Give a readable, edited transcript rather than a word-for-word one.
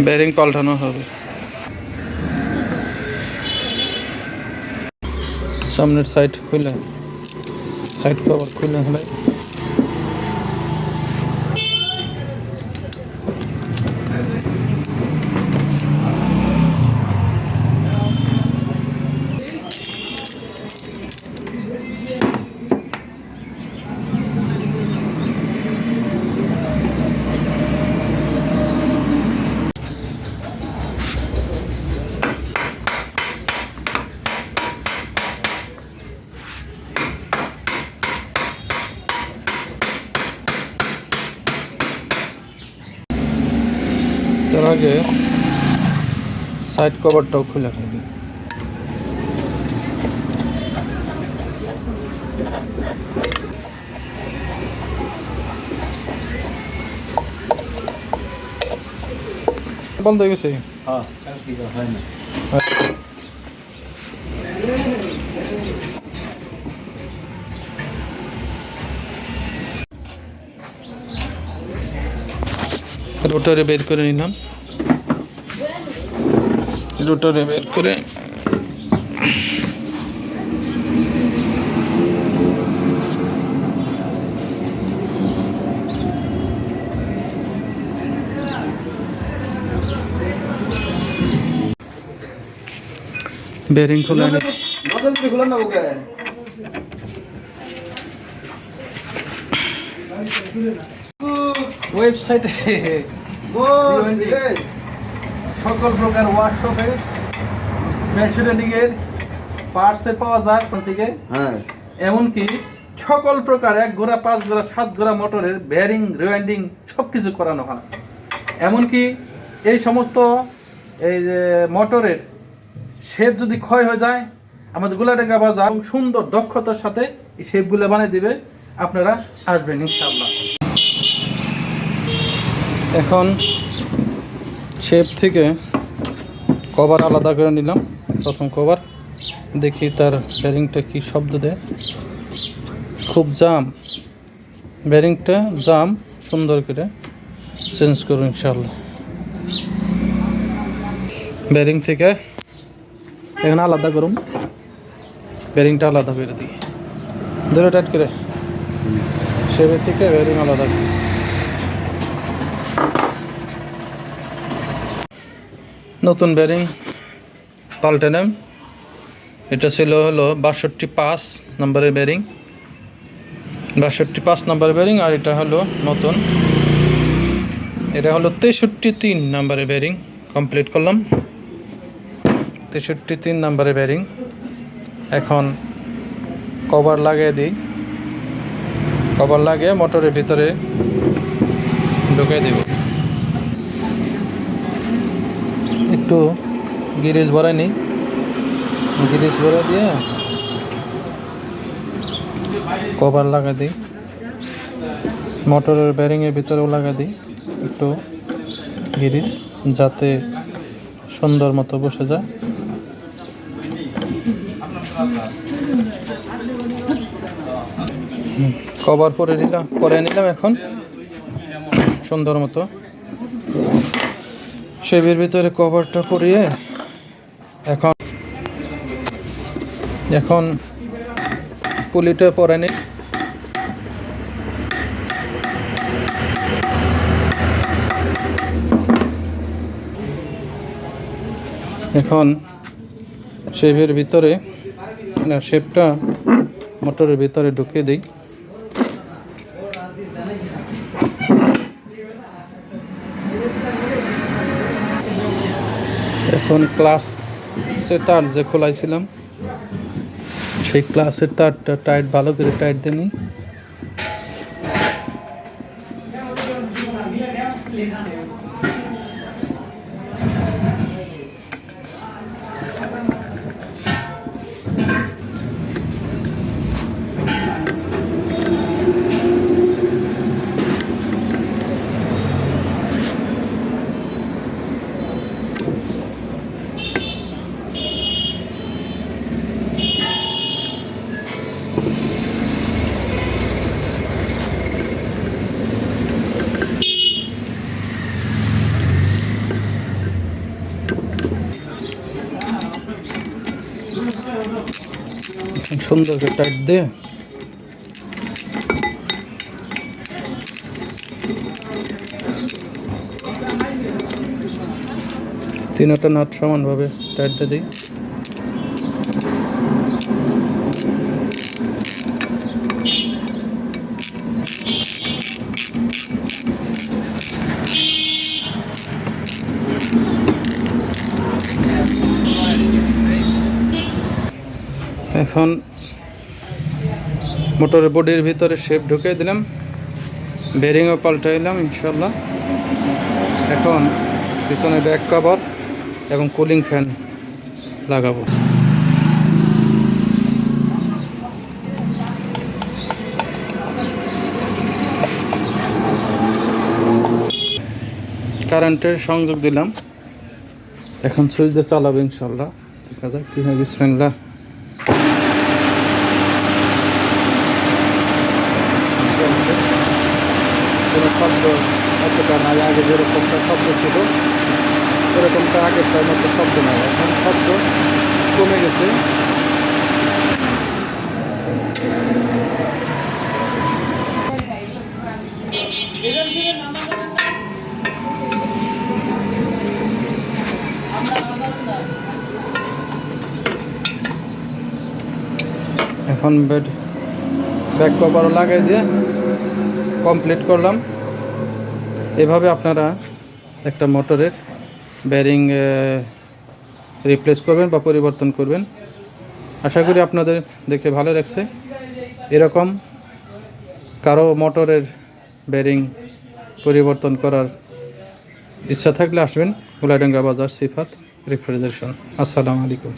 Bering পাল্টানো হবে। সামনের সাইড খুলে, সাইড কভার খুলে হলে তার আগে সাইড কভারটাও খুলে রাখি। বন্ধ হয়ে গেছে। রোটারে বের করে নিলাম, রোটারে বের করে বেরিং খুলে আনি। ওয়েবসাইটে সকল প্রকার ওয়ার্কশপে মেশিনারিংয়ের পার্টসে পাওয়া যায় ওখান থেকে। হ্যাঁ, এমনকি সকল প্রকার 1 গোড়া 5 গোড়া 7 গোড়া মোটরের বেয়ারিং রিওয়াইন্ডিং সব কিছু করানো হয়। এমনকি এই সমস্ত এই যে মোটরের শেপ যদি ক্ষয় হয়ে যায়, আমাদের গোলাডাঙ্গা বাজার সুন্দর দক্ষতার সাথে এই শেপগুলো বানিয়ে দিবে। আপনারা আসবেন ইনশাআল্লাহ। এখন শেপ থেকে কভার আলাদা করে নিলাম। প্রথম কভার দেখি তার বেরিংটা কি শব্দ দেয়। খুব জাম, বেরিংটা জাম, সুন্দর করে চেঞ্জ করুন ইনশাআল্লাহ। বেরিং থেকে এখানে আলাদা করুন, বেরিংটা আলাদা করে দিই, ধরে টাইট করে শেপের থেকে বেরিং আলাদা করি। নতুন বেরিং পাল্টে নেন। এটা ছিল হলো 62.5 নম্বরের বেরিং, 62.5 নম্বরের বেরিং। আর এটা হলো নতুন, এটা হলো 63 নম্বরের বেরিং। কমপ্লিট করলাম 63 নম্বরের বেরিং। এখন কভার লাগিয়ে দিই, কভার লাগিয়ে মোটরের ভিতরে ঢুকিয়ে দেব। একটু গিরিজ ভরে নিই, গিরিজ ভরে দিয়ে কভার লাগা দিই, মোটরের বেরিংয়ের ভিতরেও লাগা দিই একটু গিরিজ, যাতে সুন্দর মতো বসে যায়। কভার পরে নিলাম এখন সুন্দর মতো। শেপের ভিতরে কভারটা পরিয়ে এখন পুলিটা পরে নিই। এখন শেপের ভিতরে শেপটা মোটরের ভিতরে ঢুকিয়ে দিই। এখন ক্লাসের তার যে খোলাইছিলাম, সেই ক্লাসের তারটা টাইট, ভালো করে টাইট দিয়ে নিই। সুন্দর করে টাইট দিয়ে তিনটা নাট সমানভাবে টাইট দিয়ে দিই। এখন মোটরের বডির ভিতরে শেপ ঢুকে দিলাম, বেরিংও পাল্টাইলাম ইনশাল্লাহ। এখন পিছনে ব্যাক কভার এবং কুলিং ফ্যান লাগাবো। কারেন্টের সংযোগ দিলাম, এখন সুইচ দিয়ে চালাবো ইনশাল্লাহ। দেখা যাক কি হয়। বিসমিল্লাহ। কোনো শব্দ এতটা নাই, আগে যেরকমটা শব্দ ছিল সেরকমটা আগেরটার মতো শব্দ নাই, এখন শব্দ কমে গেছে। এখন ব্যাক কভারও লাগাই দিয়ে কমপ্লিট করলাম। এভাবে আপনারা একটা মোটরের বেয়ারিং রিপ্লেস করবেন বা পরিবর্তন করবেন। আশা করি আপনাদের দেখে ভালো লাগছে। এরকম কারো মোটরের বেয়ারিং পরিবর্তন করার ইচ্ছা থাকলে আসবেন গুলাডাঙ্গা বাজার সিফাত রেফ্রিজারেশন। আসসালামু আলাইকুম।